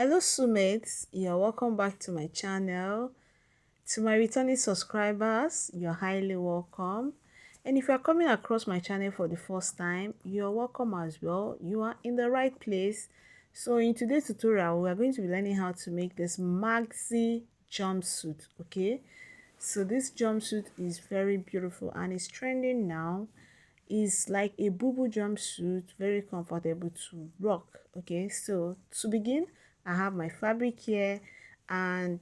Hello Sumates, you're welcome back to my channel. To my returning subscribers, you're highly welcome. And if you're coming across my channel for the first time, you're welcome as well. You are in the right place. So in today's tutorial, we are going to be learning how to make this maxi jumpsuit, okay? So this jumpsuit is very beautiful and it's trending now. Is like a Bubu jumpsuit, very comfortable to rock. Okay, so to begin, I have my fabric here, and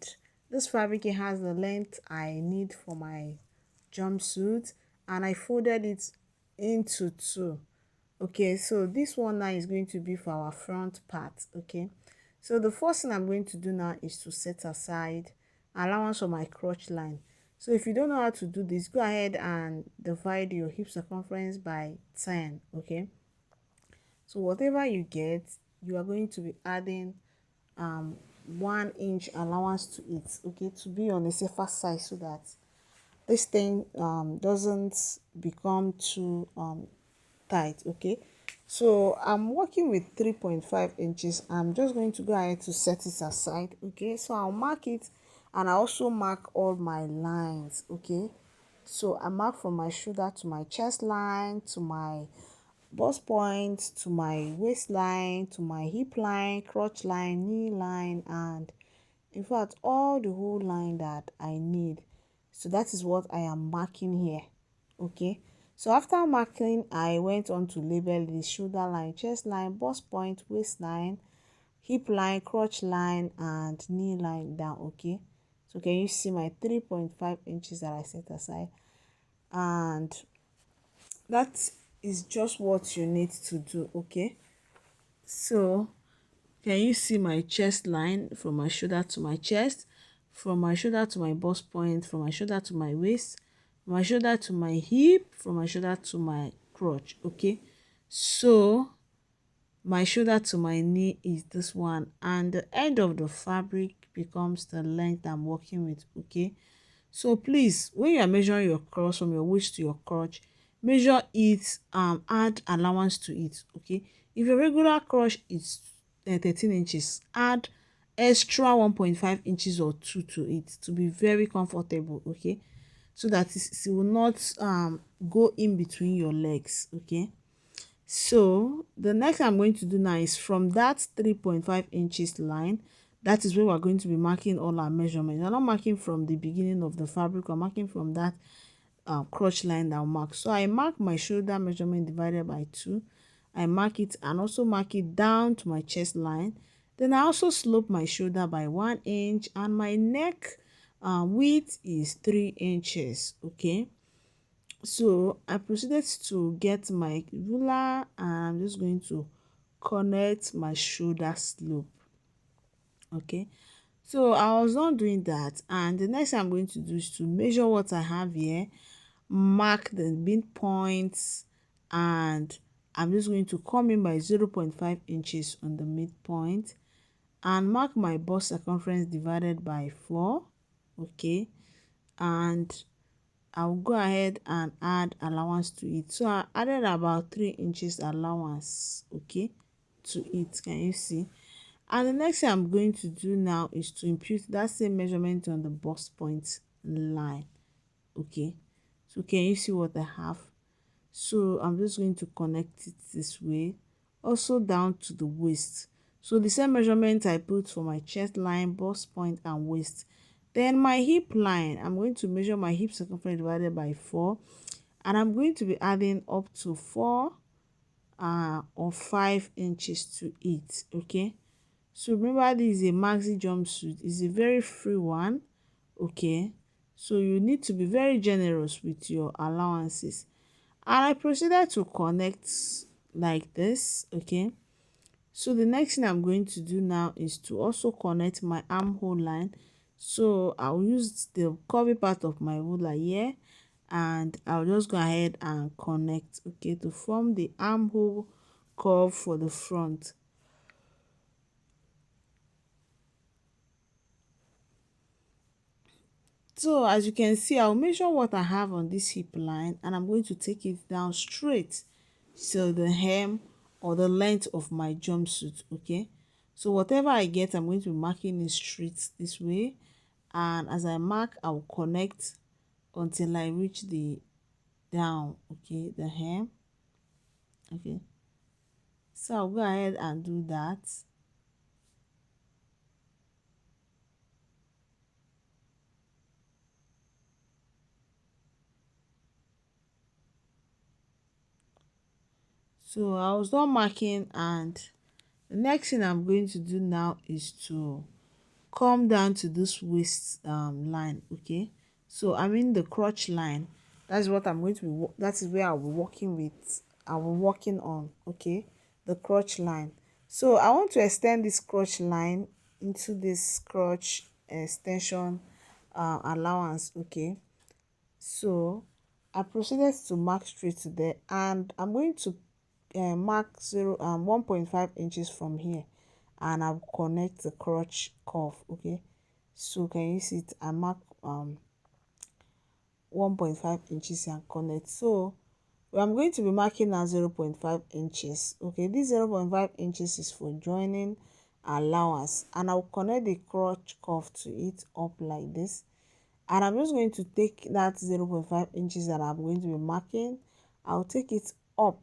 this fabric here has the length I need for my jumpsuit, and I folded it into two. Okay, so this one now is going to be for our front part. Okay, so the first thing I'm going to do now is to set aside allowance for my crotch line. So if you don't know how to do this, go ahead and divide your hip circumference by 10. Okay, so whatever you get, you are going to be adding 1 inch allowance to it, okay, to be on a safer side, so that this thing doesn't become too tight. Okay, so I'm working with 3.5 inches. I'm just going to go ahead to set it aside. Okay, so I'll mark it, and I also mark all my lines. Okay, so I mark from my shoulder to my chest line, to my bust point, to my waistline, to my hip line, crotch line, knee line, and in fact all the whole line that I need. So that is what I am marking here. Okay, so after marking, I went on to label the shoulder line, chest line, bust point, waistline, hip line, crotch line, and knee line down. Okay, so can you see my 3.5 inches that I set aside? And that is just what you need to do. Okay, so can you see my chest line from my shoulder to my chest, from my shoulder to my bust point, from my shoulder to my waist, from my shoulder to my hip, from my shoulder to my crotch? Okay, so my shoulder to my knee is this one, and the end of the fabric becomes the length I'm working with. Okay, so please, when you are measuring your cross from your waist to your crotch, measure it, add allowance to it. Okay, if your regular crotch is 13 inches, add extra 1.5 inches or 2 to it to be very comfortable. Okay, so that it will not go in between your legs. Okay, so the next I'm going to do now is from that 3.5 inches line. That is where we're going to be marking all our measurements. We're not marking from the beginning of the fabric, we're marking from that crotch line that I'll mark. So I mark my shoulder measurement divided by 2. I mark it and also mark it down to my chest line. Then I also slope my shoulder by 1 inch, and my neck width is 3 inches. Okay, so I proceeded to get my ruler, and I'm just going to connect my shoulder slope. Okay, so I was not doing that, and the next thing I'm going to do is to measure what I have here, mark the midpoints, and I'm just going to come in by 0.5 inches on the midpoint and mark my bust circumference divided by 4. Okay, and I'll go ahead and add allowance to it. So I added about 3 inches allowance, okay, to it. Can you see? And the next thing I'm going to do now is to impute that same measurement on the bust point line. Okay, so can you see what I have? So I'm just going to connect it this way, also down to the waist. So the same measurement I put for my chest line, bust point, and waist. Then my hip line, I'm going to measure my hip circumference divided by 4, and I'm going to be adding up to 4 or 5 inches to it. Okay, so remember, this is a maxi jumpsuit. It's a very free one. Okay, so you need to be very generous with your allowances. And I proceeded to connect like this. Okay, so the next thing I'm going to do now is to also connect my armhole line. So I'll use the curvy part of my ruler here, and I'll just go ahead and connect, okay, to form the armhole curve for the front. So as you can see, I'll measure what I have on this hip line, and I'm going to take it down straight to the hem or the length of my jumpsuit. Okay, So whatever I get, I'm going to be marking it straight this way, and as I mark, I will connect until I reach the down, okay, the hem. Okay, so I'll go ahead and do that. So I was done marking, and the next thing I'm going to do now is to come down to this waist line. Okay, so I'm in the crotch line. That's what I'm going to be that is where I'll be working with, I'll be working on. Okay, the crotch line. So I want to extend this crotch line into this crotch extension allowance. Okay, so I proceeded to mark straight to there, and I'm going to mark 1.5 inches from here, and I'll connect the crotch curve. Okay, so can you see it? I mark 1.5 inches and connect. So I'm going to be marking now 0.5 inches. Okay, this 0.5 inches is for joining allowance, and I'll connect the crotch curve to it up like this. And I'm just going to take that 0.5 inches that I'm going to be marking, I'll take it up.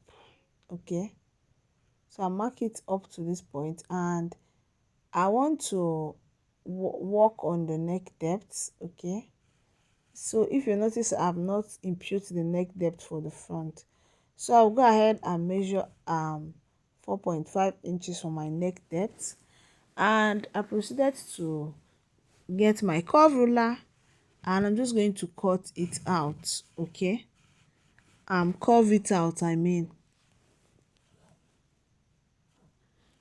Okay, so I mark it up to this point, and I want to work on the neck depth. Okay, so if you notice, I've not imputed the neck depth for the front, so I'll go ahead and measure 4.5 inches for my neck depth, and I proceeded to get my curve ruler, and I'm just going to cut it out. Okay, curve it out, I mean.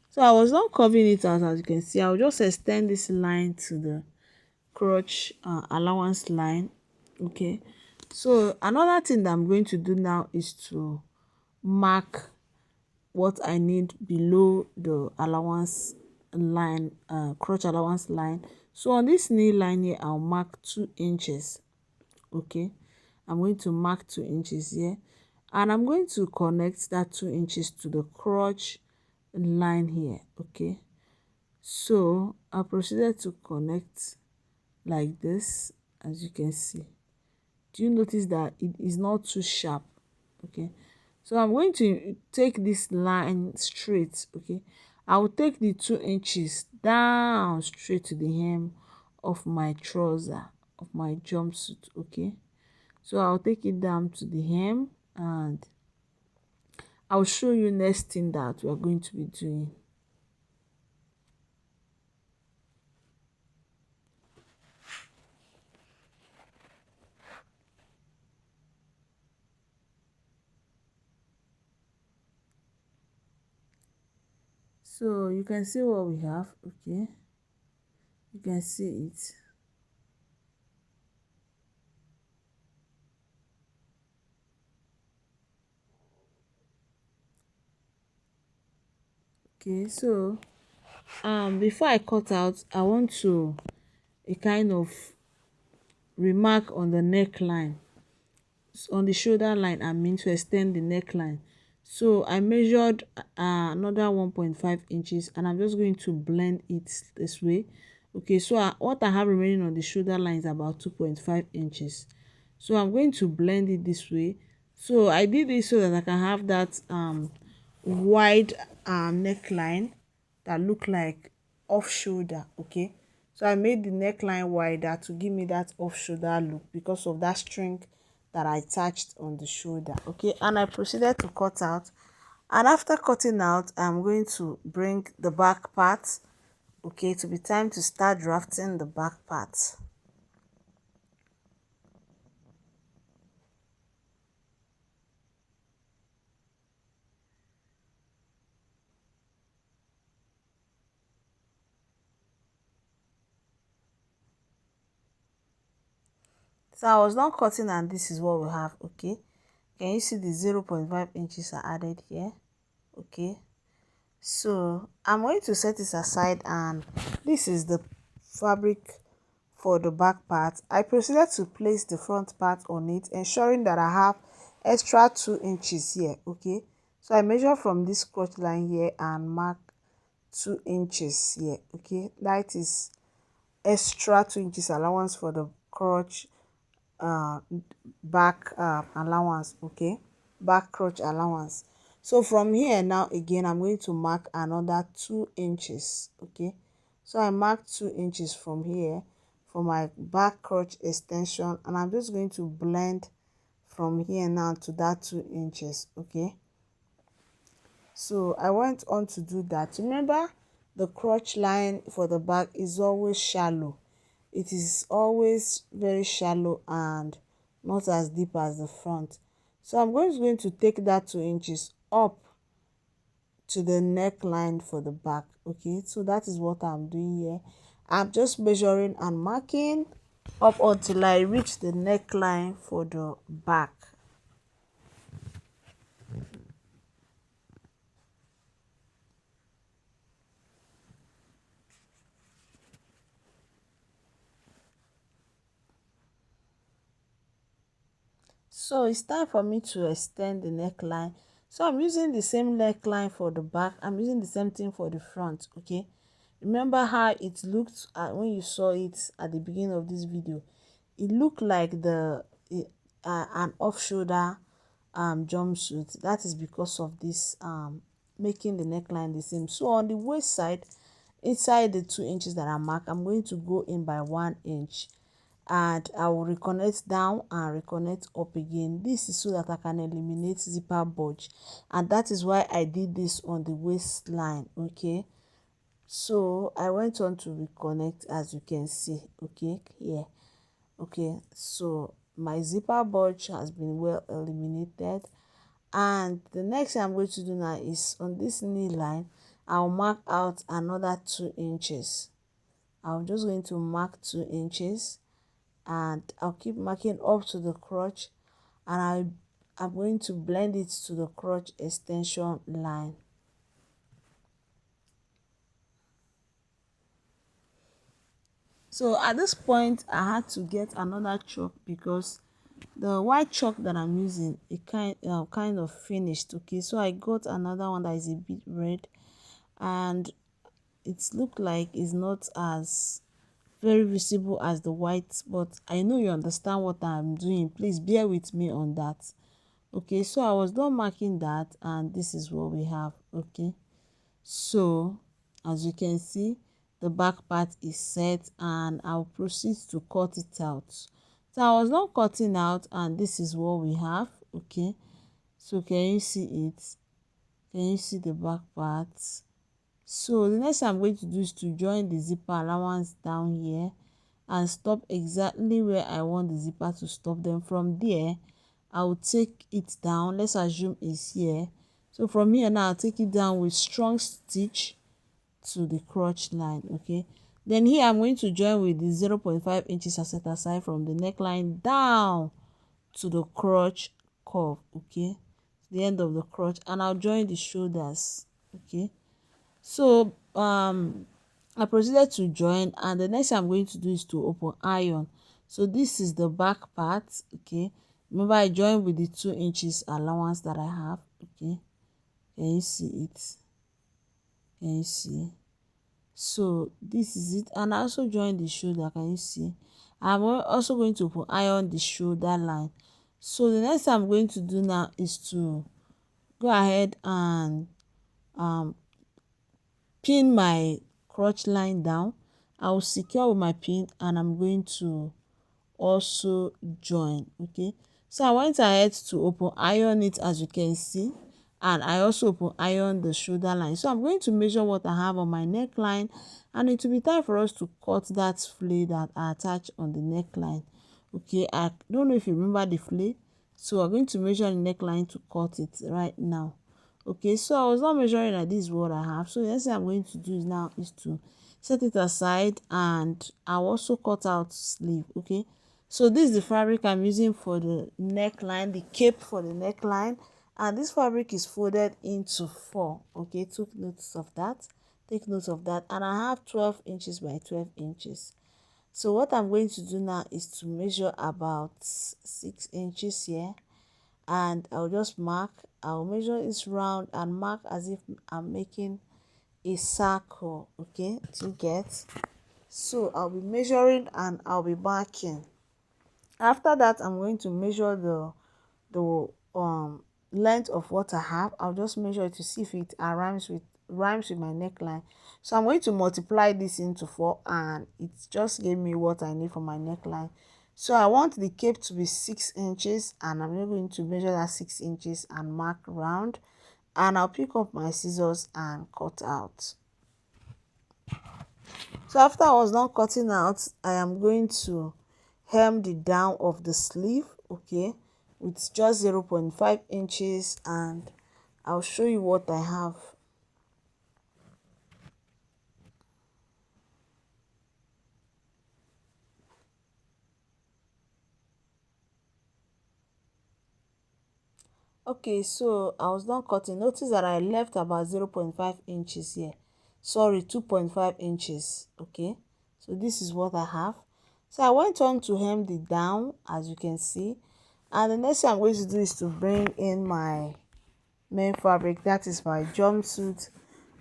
So I was not curving it out. As you can see, I'll just extend this line to the crotch allowance line. Okay, so another thing that I'm going to do now is to mark what I need below the allowance line, crotch allowance line. So on this knee line here, I'll mark 2 inches. Okay, I'm going to mark 2 inches here, and I'm going to connect that 2 inches to the crotch line here. Okay, so I proceeded to connect like this. As you can see, do you notice that it is not too sharp? Okay, so I'm going to take this line straight. Okay, I will take the 2 inches down straight to the hem of my trouser, of my jumpsuit. Okay, so I'll take it down to the hem, and I'll show you next thing that we are going to be doing. So you can see what we have. Okay, you can see it. Okay, so before I cut out, I want to a kind of remark on the neckline, on the shoulder line, I mean, to extend the neckline. So I measured another 1.5 inches, and I'm just going to blend it this way. Okay, so what I have remaining on the shoulder line is about 2.5 inches. So I'm going to blend it this way. So I did this so that I can have that wide neckline that look like off shoulder. Okay, so I made the neckline wider to give me that off shoulder look because of that string that I attached on the shoulder. Okay, and I proceeded to cut out, and after cutting out, I'm going to bring the back part. Okay, to be time to start drafting the back part. So I was not cutting, and this is what we have. Okay, can you see the 0.5 inches I added here? Okay, so I'm going to set this aside, and this is the fabric for the back part. I proceeded to place the front part on it, ensuring that I have extra 2 inches here. Okay, so I measure from this crotch line here and mark 2 inches here. Okay, that is extra 2 inches allowance for the crotch uh back allowance. Okay, back crotch allowance. So from here now again I'm going to mark another 2 inches. Okay, so I marked 2 inches from here for my back crotch extension, and I'm just going to blend from here now to that 2 inches. Okay, so I went on to do that. Remember, the crotch line for the back is always shallow. It is always very shallow and not as deep as the front. So I'm going to take that 2 inches up to the neckline for the back. Okay, so that is what I'm doing here. I'm just measuring and marking up until I reach the neckline for the back. So it's time for me to extend the neckline. So I'm using the same neckline for the back. I'm using the same thing for the front. Okay, remember how it looked when you saw it at the beginning of this video. It looked like an off-shoulder jumpsuit. That is because of this making the neckline the same. So on the waist side, inside the 2 inches that I mark, I'm going to go in by 1 inch, and I will reconnect down and reconnect up again. This is so that I can eliminate zipper bulge, and that is why I did this on the waistline. Okay, so I went on to reconnect, as you can see. Okay, here. Okay, so my zipper bulge has been well eliminated, and the next thing I'm going to do now is on this knee line I'll mark out another 2 inches. I'm just going to mark 2 inches, and I'll keep marking up to the crotch, and I'm going to blend it to the crotch extension line. So at this point I had to get another chalk because the white chalk that I'm using it kind of finished. Okay, so I got another one that is a bit red, and it looked like it's not as very visible as the white, but I know you understand what I'm doing. Please bear with me on that. Okay, so I was done marking that, and this is what we have. Okay, so as you can see, the back part is set, and I'll proceed to cut it out. So I was not cutting out, and this is what we have. Okay, so can you see it? Can you see the back part? So the next thing I'm going to do is to join the zipper allowance down here and stop exactly where I want the zipper to stop. Then from there I will take it down. Let's assume it's here. So from here now I'll take it down with strong stitch to the crotch line. Okay, then here I'm going to join with the 0.5 inches I set aside from the neckline down to the crotch curve. Okay, the end of the crotch, and I'll join the shoulders. Okay, so I proceeded to join, and the next thing I'm going to do is to open iron. So this is the back part. Okay, remember I joined with the 2 inches allowance that I have. Okay, can you see it? Can you see? So this is it, and I also joined the shoulder. Can you see? I'm also going to open iron the shoulder line. So the next thing I'm going to do now is to go ahead and pin my crotch line down. I will secure with my pin, and I'm going to also join. Okay, so I went ahead to open iron it, as you can see, and I also open iron the shoulder line. So I'm going to measure what I have on my neckline, and it will be time for us to cut that flay that I attached on the neckline. Okay, I don't know if you remember the flay, so we're going to measure the neckline to cut it right now. Okay, so I was not measuring that this is what I have. So the next thing I'm going to do now is to set it aside, and I'll also cut out sleeve. Okay, so this is the fabric I'm using for the neckline, the cape for the neckline, and this fabric is folded into 4. Okay, took notes of that, take note of that, and I have 12 inches by 12 inches. So what I'm going to do now is to measure about 6 inches here, and I'll just mark. I'll measure this round and mark as if I'm making a circle, okay, to get. So I'll be measuring and I'll be marking. After that, I'm going to measure the length of what I have. I'll just measure it to see if it rhymes with my neckline. So I'm going to multiply this into 4, and it just gave me what I need for my neckline. So I want the cape to be 6 inches, and I'm going to measure that 6 inches and mark round, and I'll pick up my scissors and cut out. So after I was done cutting out, I am going to hem the down of the sleeve, okay, with just 0.5 inches, and I'll show you what I have. Okay, so I was done cutting. Notice that I left about 0.5 inches here. Sorry, 2.5 inches. Okay, so this is what I have. So I went on to hem the down, as you can see, and the next thing I'm going to do is to bring in my main fabric, that is my jumpsuit,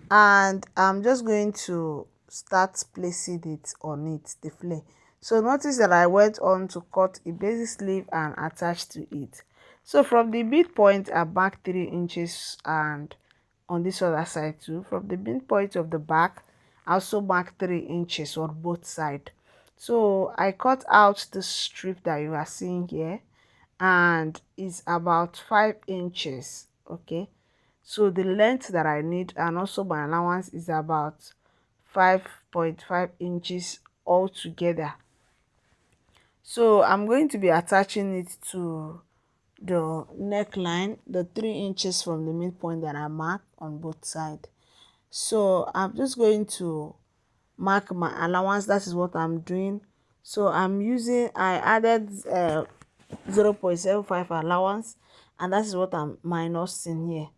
and I'm just going to start placing it on it, the flare. So notice that I went on to cut a basic sleeve and attach to it. So from the midpoint I marked 3 inches, and on this other side too, from the midpoint of the back I also marked 3 inches on both sides. So I cut out the strip that you are seeing here, and it's about 5 inches. Okay, so the length that I need and also my allowance is about 5.5 inches altogether. So I'm going to be attaching it to the neckline, the 3 inches from the midpoint that I marked on both sides. So I'm just going to mark my allowance. That is what I'm doing. So I added 0.75 allowance, and that is what I'm minusing here.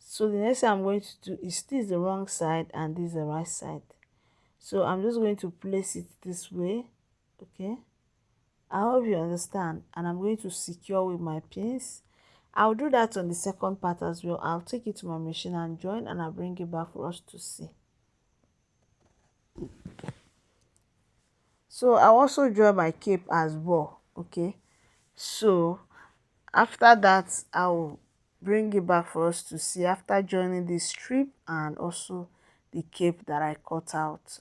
So the next thing I'm going to do is, this is the wrong side and this is the right side. So I'm just going to place it this way. Okay, I hope you understand, and I'm going to secure with my pins. I'll do that on the second part as well. I'll take it to my machine and join, and I'll bring it back for us to see. So I also draw my cape as well. Okay, so after that I'll bring it back for us to see after joining this strip and also the cape that I cut out.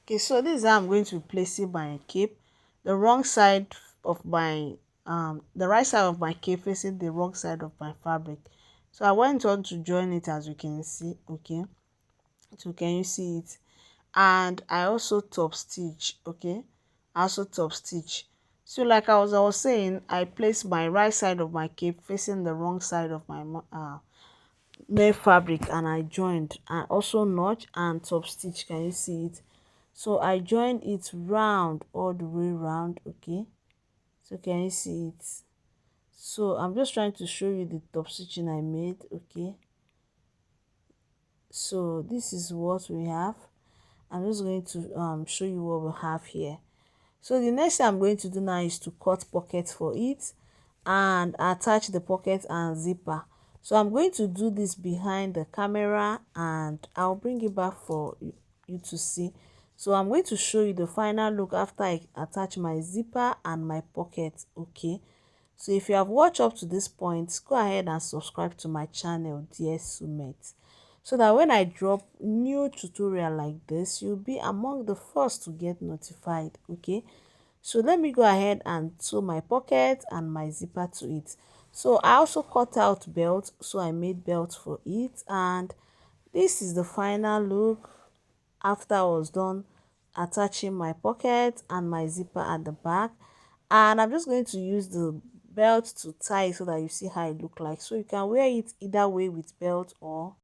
Okay, so this is how I'm going to be placing my cape. The wrong side of my the right side of my cape facing the wrong side of my fabric. So I went on to join it, as you can see. Okay, so can you see it? And I also top stitch. Okay, I also top stitch. So like I was saying, I placed my right side of my cape facing the wrong side of my main fabric, and I joined and also notch and top stitch. Can you see it? So I joined it round, all the way round. Okay, so can you see it? So I'm just trying to show you the top stitching I made. Okay, so this is what we have. I'm just going to show you what we have here. So the next thing I'm going to do now is to cut pockets for it and attach the pocket and zipper. So I'm going to do this behind the camera, and I'll bring it back for you to see. So I'm going to show you the final look after I attach my zipper and my pocket. Okay, so if you have watched up to this point, go ahead and subscribe to my channel, dear Sumet, so that when I drop new tutorial like this, you'll be among the first to get notified. Okay, so let me go ahead and sew my pocket and my zipper to it. So I also cut out belt, so I made belt for it, and this is the final look after I was done attaching my pocket and my zipper at the back. And I'm just going to use the belt to tie so that you see how it look like. So you can wear it either way, with belt or